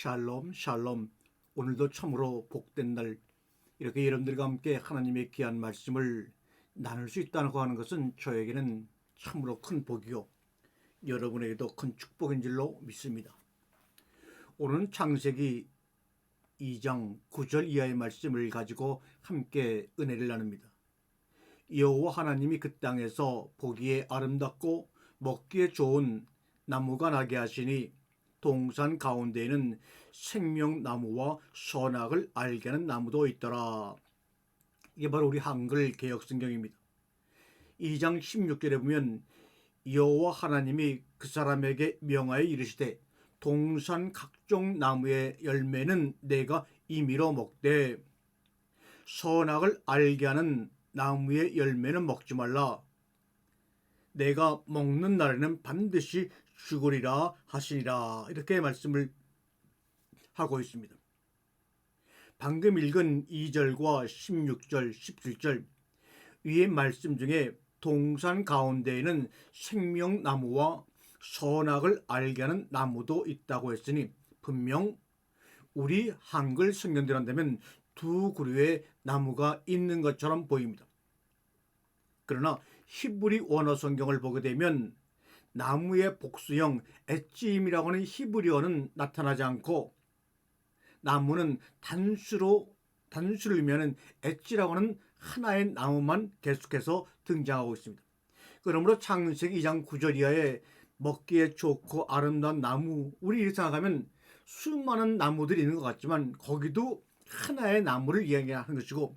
샬롬 샬롬. 오늘도 참으로 복된 날, 이렇게 여러분들과 함께 하나님의 귀한 말씀을 나눌 수 있다고 하는 것은 저에게는 참으로 큰 복이요, 여러분에게도 큰 축복인 줄로 믿습니다. 오늘은 창세기 2장 9절 이하의 말씀을 가지고 함께 은혜를 나눕니다. 여호와 하나님이 그 땅에서 보기에 아름답고 먹기에 좋은 나무가 나게 하시니 동산 가운데에는 생명나무와 선악을 알게 하는 나무도 있더라. 이게 바로 우리 한글 개역성경입니다. 2장 16절에 보면 여호와 하나님이 그 사람에게 명하여 이르시되 동산 각종 나무의 열매는 내가 임의로 먹되 선악을 알게 하는 나무의 열매는 먹지 말라. 내가 먹는 날에는 반드시 죽으리라 하시니라. 이렇게 말씀을 하고 있습니다. 방금 읽은 2절과 16절, 17절 위의 말씀 중에 동산 가운데에는 생명나무와 선악을 알게 하는 나무도 있다고 했으니 분명 우리 한글 성경대로 한다면 두 그루의 나무가 있는 것처럼 보입니다. 그러나 히브리 원어 성경을 보게 되면 나무의 복수형 엣지임이라고 하는 히브리어는 나타나지 않고 나무는 단수를 의미하는 엣지라고 하는 하나의 나무만 계속해서 등장하고 있습니다. 그러므로 창세기 2장 9절 이하에 먹기에 좋고 아름다운 나무, 우리 이렇게 생각하면 수많은 나무들이 있는 것 같지만 거기도 하나의 나무를 이야기하는 것이고,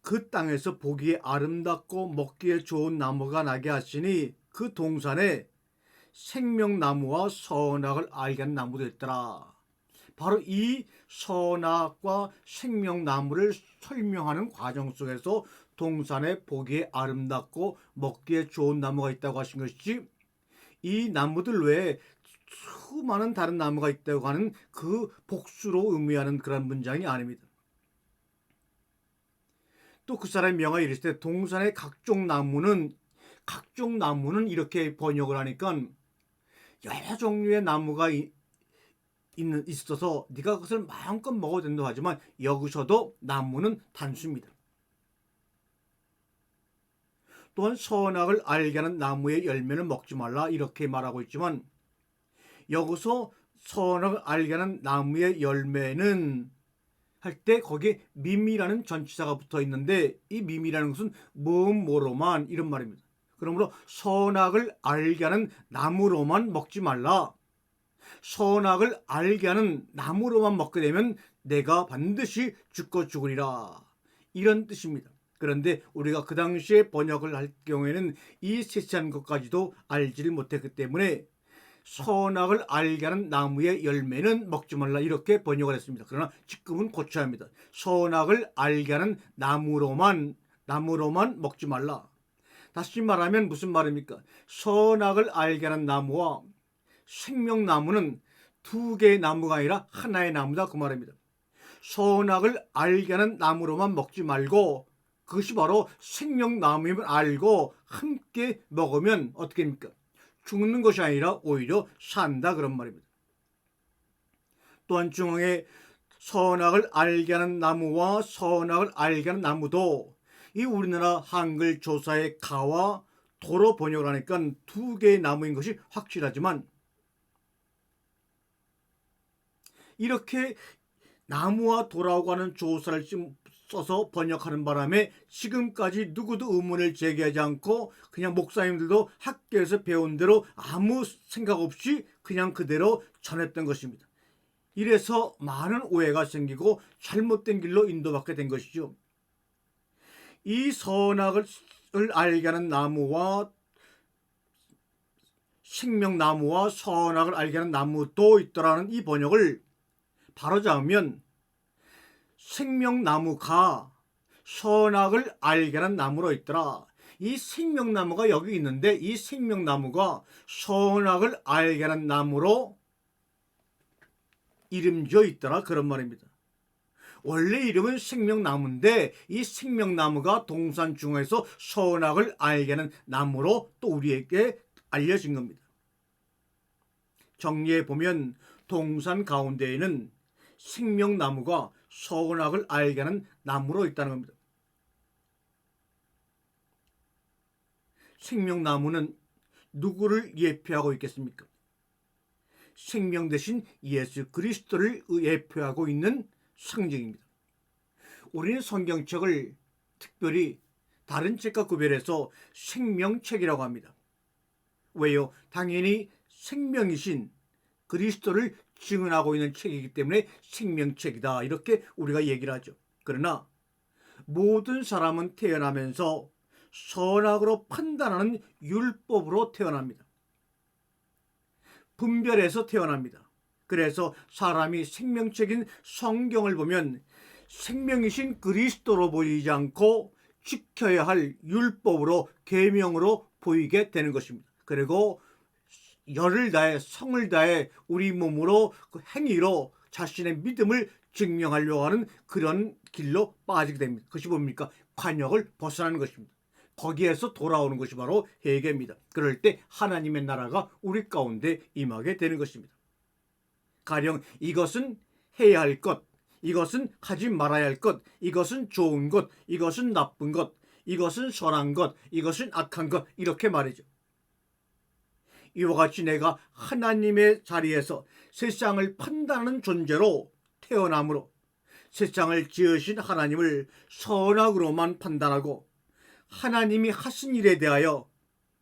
그 땅에서 보기에 아름답고 먹기에 좋은 나무가 나게 하시니 그 동산에 생명나무와 선악을 알게 하는 나무도 있더라. 바로 이 선악과 생명나무를 설명하는 과정 속에서 동산에 보기에 아름답고 먹기에 좋은 나무가 있다고 하신 것이지, 이 나무들 외에 수많은 다른 나무가 있다고 하는 그 복수로 의미하는 그런 문장이 아닙니다. 또 그 사람이 명하여 이르시되 동산의 각종 나무는 이렇게 번역을 하니까 여러 종류의 나무가 있어서 네가 그것을 마음껏 먹어도 된다고 하지만 여기서도 나무는 단수입니다. 또한 선악을 알게 하는 나무의 열매는 먹지 말라 이렇게 말하고 있지만, 여기서 선악을 알게 하는 나무의 열매는 할 때 거기에 밈이라는 전치사가 붙어 있는데, 이 밈이라는 것은 뭐뭐로만 이런 말입니다. 그러므로 선악을 알게 하는 나무로만 먹지 말라. 선악을 알게 하는 나무로만 먹게 되면 내가 반드시 죽으리라, 이런 뜻입니다. 그런데 우리가 그 당시에 번역을 할 경우에는 이 세세한 것까지도 알지를 못했기 때문에 선악을 알게 하는 나무의 열매는 먹지 말라 이렇게 번역을 했습니다. 그러나 지금은 고쳐야 합니다. 선악을 알게 하는 나무로만 먹지 말라. 다시 말하면 무슨 말입니까? 선악을 알게 하는 나무와 생명나무는 두 개의 나무가 아니라 하나의 나무다, 그 말입니다. 선악을 알게 하는 나무로만 먹지 말고 그것이 바로 생명나무임을 알고 함께 먹으면 어떻게 됩니까? 죽는 것이 아니라 오히려 산다, 그런 말입니다. 또한 중앙에 선악을 알게 하는 나무와 선악을 알게 하는 나무도 이 우리나라 한글 조사의 가와 도로 번역을 하니까 두 개의 나무인 것이 확실하지만, 이렇게 나무와 도라고 하는 조사를 써서 번역하는 바람에 지금까지 누구도 의문을 제기하지 않고 그냥 목사님들도 학교에서 배운 대로 아무 생각 없이 그냥 그대로 전했던 것입니다. 이래서 많은 오해가 생기고 잘못된 길로 인도받게 된 것이죠. 이 선악을 알게 하는 나무와 생명나무와 선악을 알게 하는 나무도 있더라는 이 번역을 바로잡으면 생명나무가 선악을 알게 하는 나무로 있더라. 이 생명나무가 여기 있는데 이 생명나무가 선악을 알게 하는 나무로 이름지어 있더라, 그런 말입니다. 원래 이름은 생명나무인데 이 생명나무가 동산 중에서 선악을 알게 하는 나무로 또 우리에게 알려진 겁니다. 정리해 보면 동산 가운데에는 생명나무가 선악을 알게 하는 나무로 있다는 겁니다. 생명나무는 누구를 예표하고 있겠습니까? 생명 대신 예수 그리스도를 예표하고 있는 상징입니다. 우리는 성경책을 특별히 다른 책과 구별해서 생명책이라고 합니다. 왜요? 당연히 생명이신 그리스도를 증언하고 있는 책이기 때문에 생명책이다, 이렇게 우리가 얘기를 하죠. 그러나 모든 사람은 태어나면서 선악으로 판단하는 율법으로 태어납니다. 분별해서 태어납니다. 그래서 사람이 생명책인 성경을 보면 생명이신 그리스도로 보이지 않고 지켜야 할 율법으로, 계명으로 보이게 되는 것입니다. 그리고 열을 다해, 성을 다해 우리 몸으로, 그 행위로 자신의 믿음을 증명하려고 하는 그런 길로 빠지게 됩니다. 그것이 뭡니까? 관역을 벗어나는 것입니다. 거기에서 돌아오는 것이 바로 회개입니다. 그럴 때 하나님의 나라가 우리 가운데 임하게 되는 것입니다. 가령 이것은 해야 할 것, 이것은 하지 말아야 할 것, 이것은 좋은 것, 이것은 나쁜 것, 이것은 선한 것, 이것은 악한 것, 이렇게 말이죠. 이와 같이 내가 하나님의 자리에서 세상을 판단하는 존재로 태어남으로 세상을 지으신 하나님을 선악으로만 판단하고 하나님이 하신 일에 대하여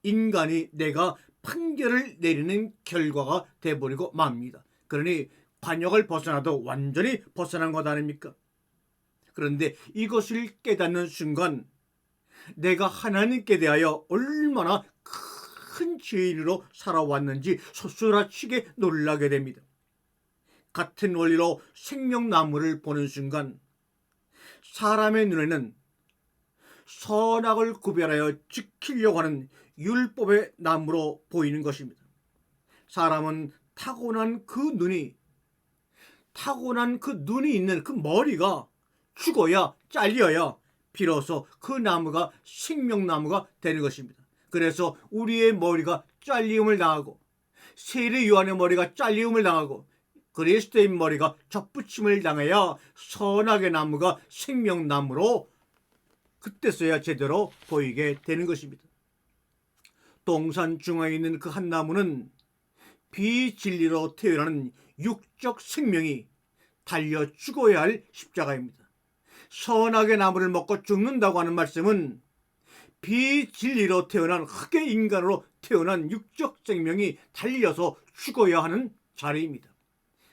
인간이, 내가 판결을 내리는 결과가 되어버리고 맙니다. 그러니 관역을 벗어나도 완전히 벗어난 것 아닙니까? 그런데 이것을 깨닫는 순간 내가 하나님께 대하여 얼마나 큰 죄인으로 살아왔는지 소스라치게 놀라게 됩니다. 같은 원리로 생명나무를 보는 순간 사람의 눈에는 선악을 구별하여 지키려고 하는 율법의 나무로 보이는 것입니다. 사람은 타고난 그 눈이 있는 그 머리가 죽어야, 잘려야 비로소 그 나무가 생명나무가 되는 것입니다. 그래서 우리의 머리가 잘림을 당하고, 세례 요한의 머리가 잘림을 당하고, 그리스도의 머리가 접붙임을 당해야 선악의 나무가 생명나무로 그때서야 제대로 보이게 되는 것입니다. 동산 중앙에 있는 그 한 나무는 비진리로 태어나는 육적 생명이 달려 죽어야 할 십자가입니다. 선악의 나무를 먹고 죽는다고 하는 말씀은 비진리로 태어난 흑의 인간으로 태어난 육적 생명이 달려서 죽어야 하는 자리입니다.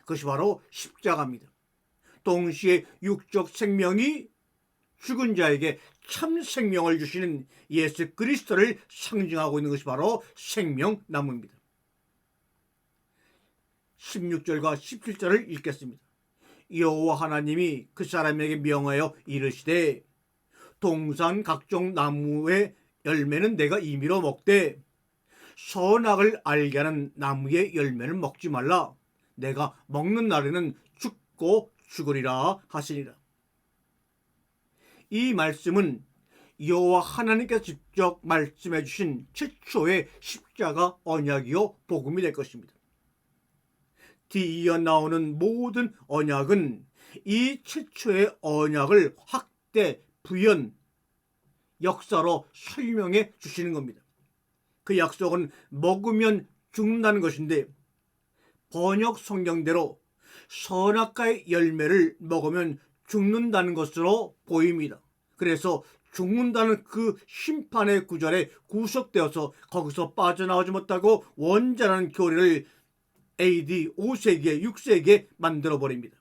그것이 바로 십자가입니다. 동시에 육적 생명이 죽은 자에게 참 생명을 주시는 예수 그리스도를 상징하고 있는 것이 바로 생명나무입니다. 16절과 17절을 읽겠습니다. 여호와 하나님이 그 사람에게 명하여 이르시되 동산 각종 나무의 열매는 내가 임의로 먹되 선악을 알게 하는 나무의 열매는 먹지 말라. 내가 먹는 날에는 죽고 죽으리라 하시니라. 이 말씀은 여호와 하나님께서 직접 말씀해 주신 최초의 십자가 언약이요 복음이 될 것입니다. 뒤이어 나오는 모든 언약은 이 최초의 언약을 확대, 부연, 역사로 설명해 주시는 겁니다. 그 약속은 먹으면 죽는다는 것인데 번역 성경대로 선악과의 열매를 먹으면 죽는다는 것으로 보입니다. 그래서 죽는다는 그 심판의 구절에 구속되어서 거기서 빠져나오지 못하고 원전한 교리를 AD 5세기에 6세기에 만들어버립니다.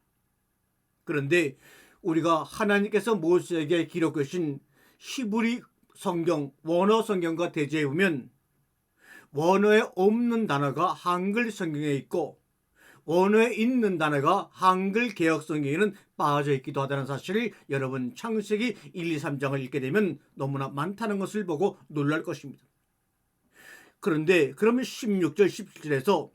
그런데 우리가 하나님께서 모세에게 기록하신 히브리 성경, 원어 성경과 대조해 보면 원어에 없는 단어가 한글 성경에 있고 원어에 있는 단어가 한글 개역 성경에는 빠져 있기도 하다는 사실을 여러분 창세기 1, 2, 3장을 읽게 되면 너무나 많다는 것을 보고 놀랄 것입니다. 그런데 그러면 16절, 17절에서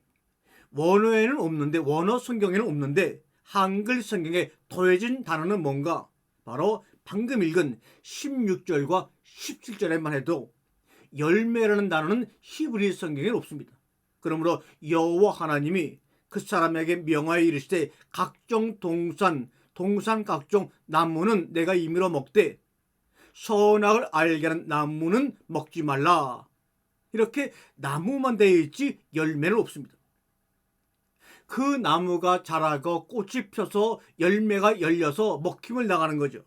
원어에는 없는데, 원어 성경에는 없는데 한글 성경에 더해진 단어는 뭔가? 바로 방금 읽은 16절과 17절에만 해도 열매라는 단어는 히브리 성경에 없습니다. 그러므로 여호와 하나님이 그 사람에게 명하여 이르시되 각종 동산 각종 나무는 내가 임의로 먹되 선악을 알게 하는 나무는 먹지 말라. 이렇게 나무만 되어 있지 열매는 없습니다. 그 나무가 자라고 꽃이 펴서 열매가 열려서 먹힘을 나가는 거죠.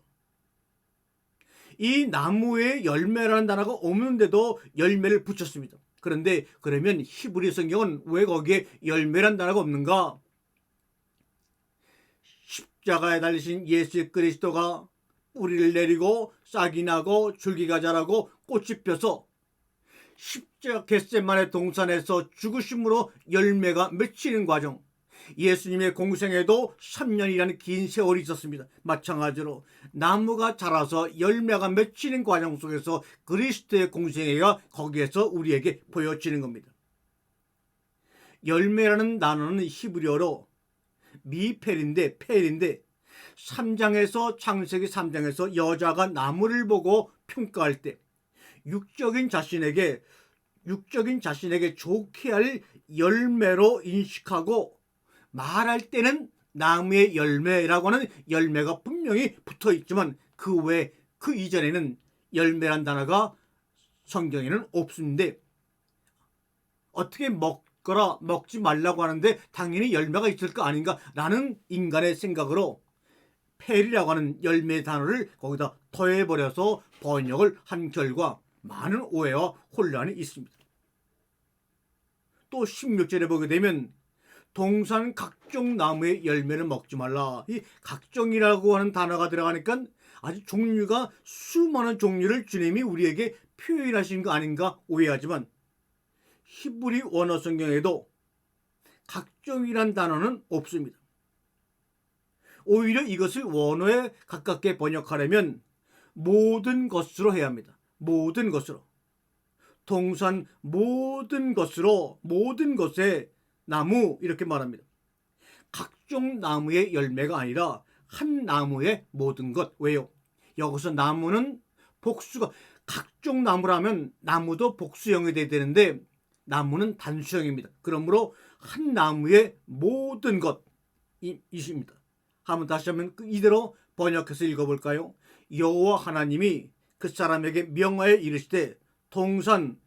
이 나무에 열매라는 단어가 없는데도 열매를 붙였습니다. 그런데 그러면 히브리 성경은 왜 거기에 열매란 단어가 없는가? 십자가에 달리신 예수 그리스도가 뿌리를 내리고 싹이 나고 줄기가 자라고 꽃이 펴서 십자가 겟세마네 동산에서 죽으심으로 열매가 맺히는 과정, 예수님의 공생에도 3년이라는 긴 세월이 있었습니다. 마찬가지로 나무가 자라서 열매가 맺히는 과정 속에서 그리스도의 공생애가 거기에서 우리에게 보여지는 겁니다. 열매라는 단어는 히브리어로 미펠인데 3장에서 창세기 3장에서 여자가 나무를 보고 평가할 때 육적인 자신에게 좋게 할 열매로 인식하고 말할 때는 나무의 열매라고 하는 열매가 분명히 붙어 있지만 그 외, 그 이전에는 열매란 단어가 성경에는 없는데 어떻게 먹거라 먹지 말라고 하는데 당연히 열매가 있을 거 아닌가라는 인간의 생각으로 펠이라고 하는 열매 단어를 거기다 더해버려서 번역을 한 결과 많은 오해와 혼란이 있습니다. 또 16절에 보게 되면 동산 각종 나무의 열매를 먹지 말라. 이 각종이라고 하는 단어가 들어가니까 아주 종류가 수많은 종류를 주님이 우리에게 표현하신 거 아닌가 오해하지만 히브리 원어 성경에도 각종이란 단어는 없습니다. 오히려 이것을 원어에 가깝게 번역하려면 모든 것으로 해야 합니다. 모든 것으로. 동산 모든 것으로, 모든 것에 나무 이렇게 말합니다. 각종 나무의 열매가 아니라 한 나무의 모든 것. 왜요? 여기서 나무는 복수가, 각종 나무라면 나무도 복수형이 돼야 되는데 나무는 단수형입니다. 그러므로 한 나무의 모든 것이십니다. 한번 다시 한번 이대로 번역해서 읽어볼까요? 여호와 하나님이 그 사람에게 명하여 이르시되 동산의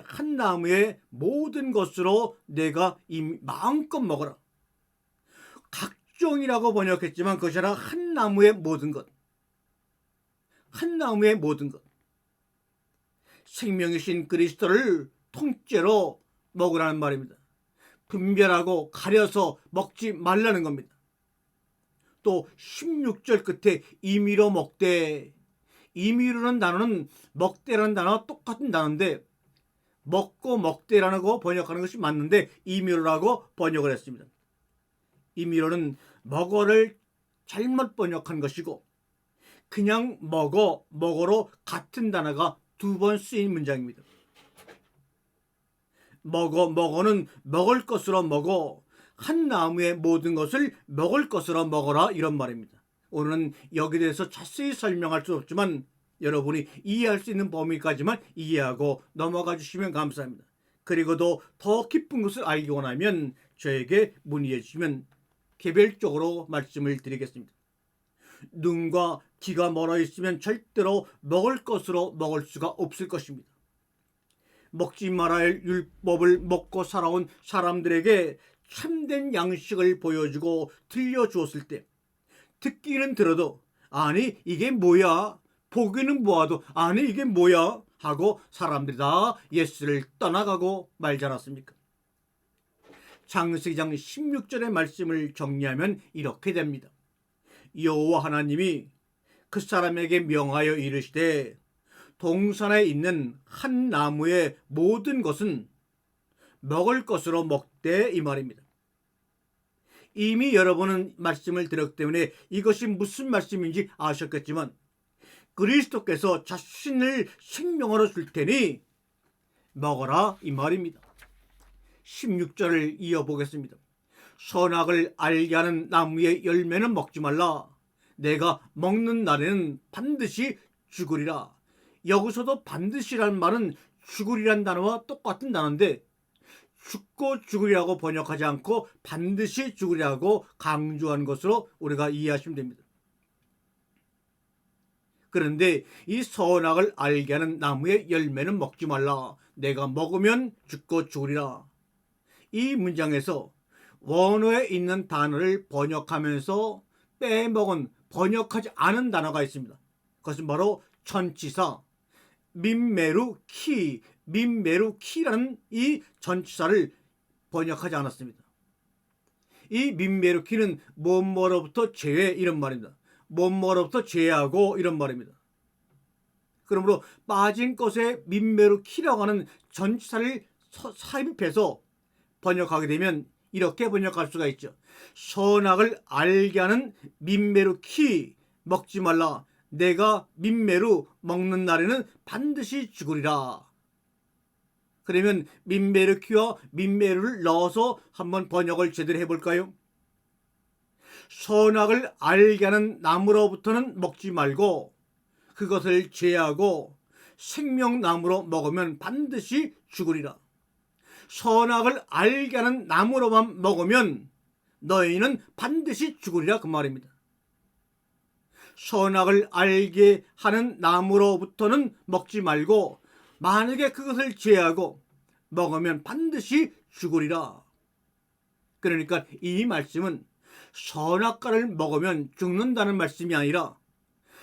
한 나무의 모든 것으로 내가 마음껏 먹어라. 각종이라고 번역했지만 그것이 아니라 한 나무의 모든 것. 한 나무의 모든 것. 생명이신 그리스도를 통째로 먹으라는 말입니다. 분별하고 가려서 먹지 말라는 겁니다. 또 16절 끝에 임의로 먹되, 임의로는 단어는 먹되라는 단어와 똑같은 단어인데 먹고 먹되라는 거 번역하는 것이 맞는데 임의로라고 번역을 했습니다. 임의로는 먹어를 잘못 번역한 것이고 그냥 먹어로 같은 단어가 두 번 쓰인 문장입니다. 먹어는 먹을 것으로 먹어, 한 나무의 모든 것을 먹을 것으로 먹어라 이런 말입니다. 오늘은 여기에 대해서 자세히 설명할 수 없지만 여러분이 이해할 수 있는 범위까지만 이해하고 넘어가 주시면 감사합니다. 그리고도 더 깊은 것을 알기 원하면 저에게 문의해 주시면 개별적으로 말씀을 드리겠습니다. 눈과 귀가 멀어 있으면 절대로 먹을 것으로 먹을 수가 없을 것입니다. 먹지 말아야 할 율법을 먹고 살아온 사람들에게 참된 양식을 보여주고 들려주었을 때 듣기는 들어도 아니 이게 뭐야, 보기는 보아도 아니 이게 뭐야 하고 사람들이 다 예수를 떠나가고 말지 않았습니까? 창세기장 16절의 말씀을 정리하면 이렇게 됩니다. 여호와 하나님이 그 사람에게 명하여 이르시되 동산에 있는 한 나무의 모든 것은 먹을 것으로 먹되 이 말입니다. 이미 여러분은 말씀을 드렸기 때문에 이것이 무슨 말씀인지 아셨겠지만 그리스도께서 자신을 생명으로 줄 테니 먹어라 이 말입니다. 16절을 이어보겠습니다. 선악을 알게 하는 나무의 열매는 먹지 말라. 내가 먹는 날에는 반드시 죽으리라. 여기서도 반드시란 말은 죽으리란 단어와 똑같은 단어인데 죽고 죽으리라고 번역하지 않고 반드시 죽으리라고 강조한 것으로 우리가 이해하시면 됩니다. 그런데 이 선악을 알게 하는 나무의 열매는 먹지 말라. 내가 먹으면 죽고 죽으리라. 이 문장에서 원어에 있는 단어를 번역하면서 빼먹은 번역하지 않은 단어가 있습니다. 그것은 바로 전치사 민메루키라는 이 전치사를 번역하지 않았습니다. 이 민메루키는 뭐뭐로부터 제외 이런 말입니다. 뭐뭐로부터 제외하고 이런 말입니다. 그러므로 빠진 것에 민메루키라고 하는 전치사를 삽입해서 번역하게 되면 이렇게 번역할 수가 있죠. 선악을 알게 하는 민메루키 먹지 말라. 내가 민메루 먹는 날에는 반드시 죽으리라. 그러면 민메루키와 민메루를 넣어서 한번 번역을 제대로 해볼까요? 선악을 알게 하는 나무로부터는 먹지 말고 그것을 제하고 생명나무로 먹으면 반드시 죽으리라. 선악을 알게 하는 나무로만 먹으면 너희는 반드시 죽으리라 그 말입니다. 선악을 알게 하는 나무로부터는 먹지 말고 만약에 그것을 제하고 먹으면 반드시 죽으리라. 그러니까 이 말씀은 선악과를 먹으면 죽는다는 말씀이 아니라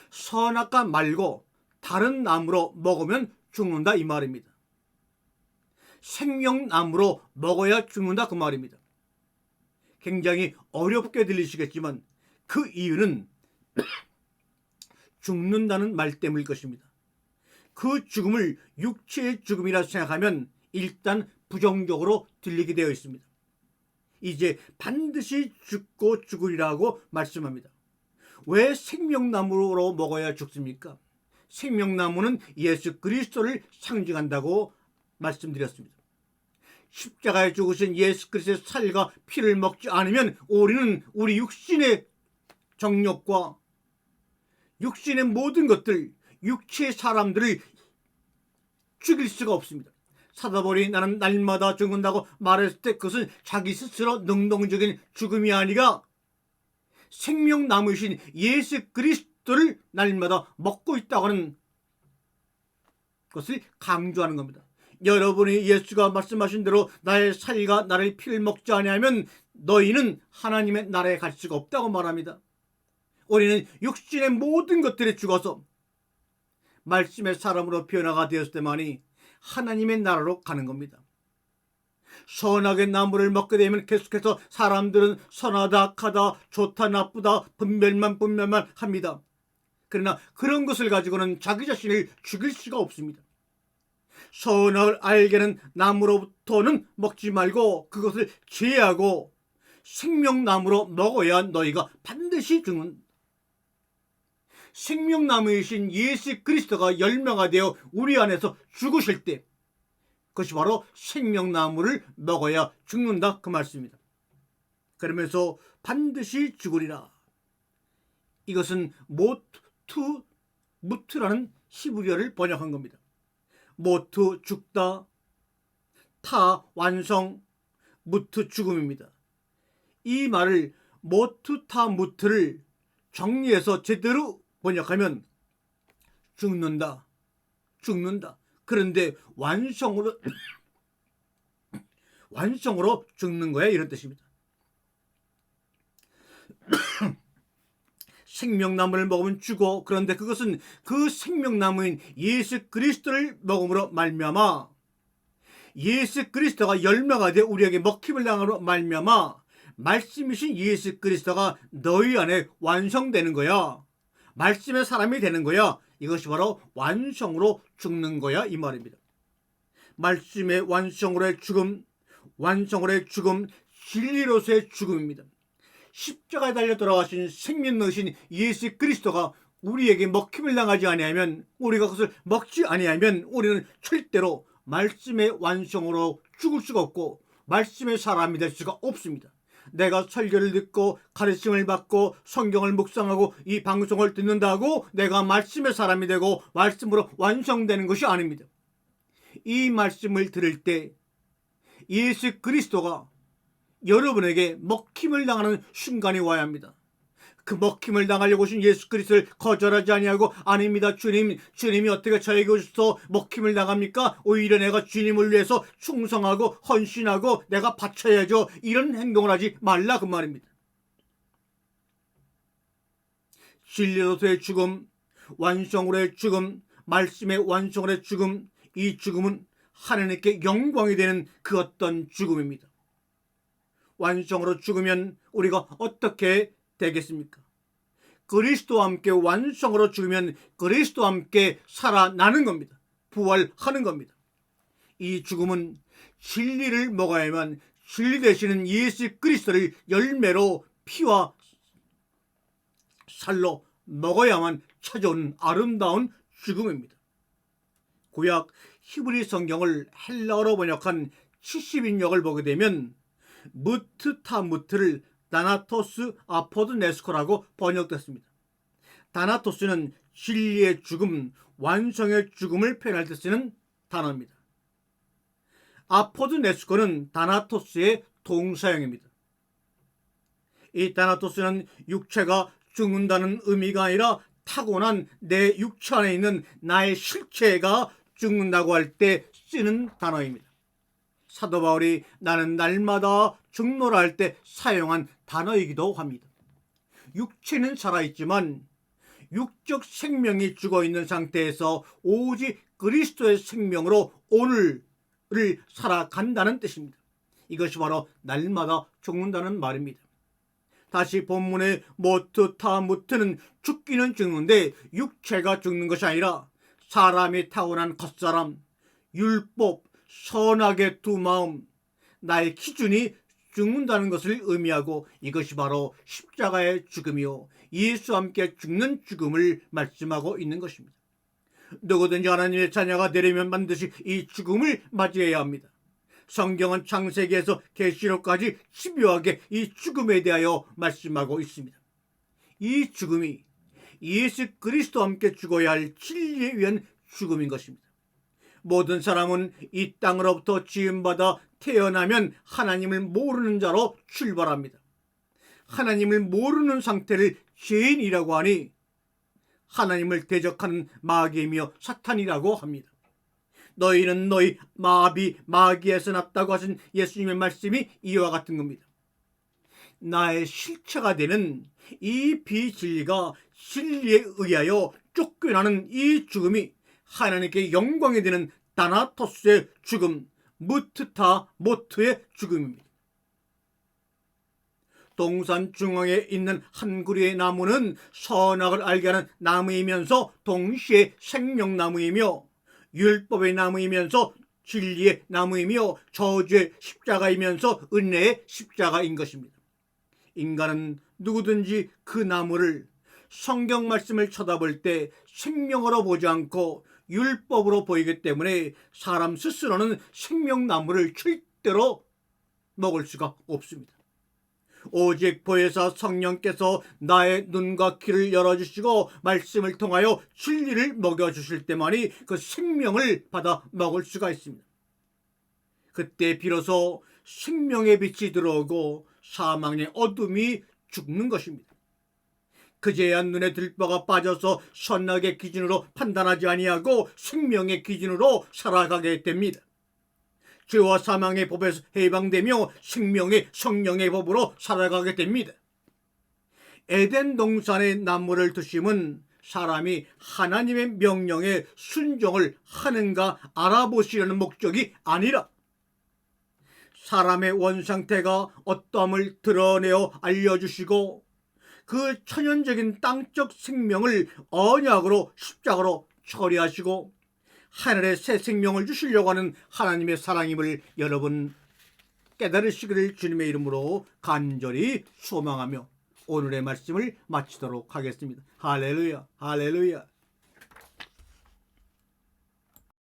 선악과 말고 다른 나무로 먹으면 죽는다 이 말입니다. 생명나무로 먹어야 죽는다 그 말입니다. 굉장히 어렵게 들리시겠지만 그 이유는 죽는다는 말 때문일 것입니다. 그 죽음을 육체의 죽음이라 생각하면 일단 부정적으로 들리게 되어 있습니다. 이제 반드시 죽고 죽으리라고 말씀합니다. 왜 생명나무로 먹어야 죽습니까? 생명나무는 예수 그리스도를 상징한다고 말씀드렸습니다. 십자가에 죽으신 예수 그리스도의 살과 피를 먹지 않으면 우리는 우리 육신의 정욕과 육신의 모든 것들, 육체의 사람들을 죽일 수가 없습니다. 사도 바울이 나는 날마다 죽는다고 말했을 때 그것은 자기 스스로 능동적인 죽음이 아니라 생명나무이신 예수 그리스도를 날마다 먹고 있다고 하는 것을 강조하는 겁니다. 여러분이 예수가 말씀하신 대로 나의 살과 나의 피를 먹지 아니하면 너희는 하나님의 나라에 갈 수가 없다고 말합니다. 우리는 육신의 모든 것들에 죽어서 말씀의 사람으로 변화가 되었을 때만이 하나님의 나라로 가는 겁니다. 선악의 나무를 먹게 되면 계속해서 사람들은 선하다 악하다 좋다 나쁘다 분별만 합니다. 그러나 그런 것을 가지고는 자기 자신을 죽일 수가 없습니다. 선악을 알게는 나무로부터는 먹지 말고 그것을 제하고 생명나무로 먹어야 너희가 반드시 죽는. 생명나무이신 예수 그리스도가 열매가 되어 우리 안에서 죽으실 때 그것이 바로 생명나무를 먹어야 죽는다 그 말씀입니다. 그러면서 반드시 죽으리라. 이것은 무트라는 히브리어를 번역한 겁니다. 모트 죽다, 타 완성, 무트 죽음입니다. 이 말을 모트 타 무트를 정리해서 제대로 번역하면 죽는다. 그런데 완성으로 죽는 거야 이런 뜻입니다. 생명나무를 먹으면 죽어. 그런데 그것은 그 생명나무인 예수 그리스도를 먹음으로 말미암아 예수 그리스도가 열매가 되어 우리에게 먹힘을 당함으로 말미암아 말씀이신 예수 그리스도가 너희 안에 완성되는 거야. 말씀의 사람이 되는 거야. 이것이 바로 완성으로 죽는 거야 이 말입니다. 말씀의 완성으로의 죽음, 진리로서의 죽음입니다. 십자가에 달려 돌아가신 생명 넣으신 예수 그리스도가 우리에게 먹힘을 당하지 아니하면, 우리가 그것을 먹지 아니하면 우리는 절대로 말씀의 완성으로 죽을 수가 없고 말씀의 사람이 될 수가 없습니다. 내가 설교를 듣고 가르침을 받고 성경을 묵상하고 이 방송을 듣는다고 내가 말씀의 사람이 되고 말씀으로 완성되는 것이 아닙니다. 이 말씀을 들을 때 예수 그리스도가 여러분에게 먹힘을 당하는 순간이 와야 합니다. 그 먹힘을 당하려고 오신 예수 그리스도를 거절하지 아니하고 아닙니다. 주님이 어떻게 저에게 오셔서 먹힘을 당합니까? 오히려 내가 주님을 위해서 충성하고 헌신하고 내가 바쳐야죠. 이런 행동을 하지 말라 그 말입니다. 진리로서의 죽음, 완성으로의 죽음, 말씀의 완성으로의 죽음, 이 죽음은 하나님께 영광이 되는 그 어떤 죽음입니다. 완성으로 죽으면 우리가 어떻게 되겠습니까? 그리스도와 함께 완성으로 죽으면 그리스도와 함께 살아나는 겁니다. 부활하는 겁니다. 이 죽음은 진리를 먹어야만, 진리 되시는 예수 그리스도를 열매로 피와 살로 먹어야만 찾아오는 아름다운 죽음입니다. 구약 히브리 성경을 헬라어로 번역한 70인역을 보게 되면 무트타무트를 다나토스 아포드네스코라고 번역됐습니다. 다나토스는 진리의 죽음, 완성의 죽음을 표현할 때 쓰는 단어입니다. 아포드네스코는 다나토스의 동사형입니다. 이 다나토스는 육체가 죽는다는 의미가 아니라 타고난 내 육체 안에 있는 나의 실체가 죽는다고 할 때 쓰는 단어입니다. 사도 바울이 나는 날마다 죽노라 할 때 사용한 단어이기도 합니다. 육체는 살아있지만 육적 생명이 죽어있는 상태에서 오직 그리스도의 생명으로 오늘을 살아간다는 뜻입니다. 이것이 바로 날마다 죽는다는 말입니다. 다시 본문의 모트타무트는 죽기는 죽는데 육체가 죽는 것이 아니라 사람이 타고난 겉사람, 율법, 선악의 두 마음, 나의 기준이 죽는다는 것을 의미하고 이것이 바로 십자가의 죽음이요 예수와 함께 죽는 죽음을 말씀하고 있는 것입니다. 누구든지 하나님의 자녀가 되려면 반드시 이 죽음을 맞이해야 합니다. 성경은 창세기에서 계시록까지 집요하게 이 죽음에 대하여 말씀하고 있습니다. 이 죽음이 예수 그리스도와 함께 죽어야 할 진리에 위한 죽음인 것입니다. 모든 사람은 이 땅으로부터 지음받아 태어나면 하나님을 모르는 자로 출발합니다. 하나님을 모르는 상태를 죄인이라고 하니 하나님을 대적하는 마귀이며 사탄이라고 합니다. 너희는 너희 마귀에서 났다고 하신 예수님의 말씀이 이와 같은 겁니다. 나의 실체가 되는 이 비진리가 진리에 의하여 쫓겨나는 이 죽음이 하나님께 영광이 되는 다나토스의 죽음, 무트타모트의 죽음입니다. 동산 중앙에 있는 한 그루의 나무는 선악을 알게 하는 나무이면서 동시에 생명나무이며 율법의 나무이면서 진리의 나무이며 저주의 십자가이면서 은혜의 십자가인 것입니다. 인간은 누구든지 그 나무를 성경 말씀을 쳐다볼 때 생명으로 보지 않고 율법으로 보이기 때문에 사람 스스로는 생명나무를 절대로 먹을 수가 없습니다. 오직 보혜사 성령께서 나의 눈과 귀를 열어주시고 말씀을 통하여 진리를 먹여주실 때만이 그 생명을 받아 먹을 수가 있습니다. 그때 비로소 생명의 빛이 들어오고 사망의 어둠이 죽는 것입니다. 그제야 눈에 들보가 빠져서 선악의 기준으로 판단하지 아니하고 생명의 기준으로 살아가게 됩니다. 죄와 사망의 법에서 해방되며 생명의 성령의 법으로 살아가게 됩니다. 에덴 동산의 나무를 드심은 사람이 하나님의 명령에 순종을 하는가 알아보시려는 목적이 아니라 사람의 원상태가 어떠함을 드러내어 알려주시고 그 천연적인 땅적 생명을 언약으로 십자가로 처리하시고 하늘의 새 생명을 주시려고 하는 하나님의 사랑임을 여러분 깨달으시기를 주님의 이름으로 간절히 소망하며 오늘의 말씀을 마치도록 하겠습니다. 할렐루야, 할렐루야.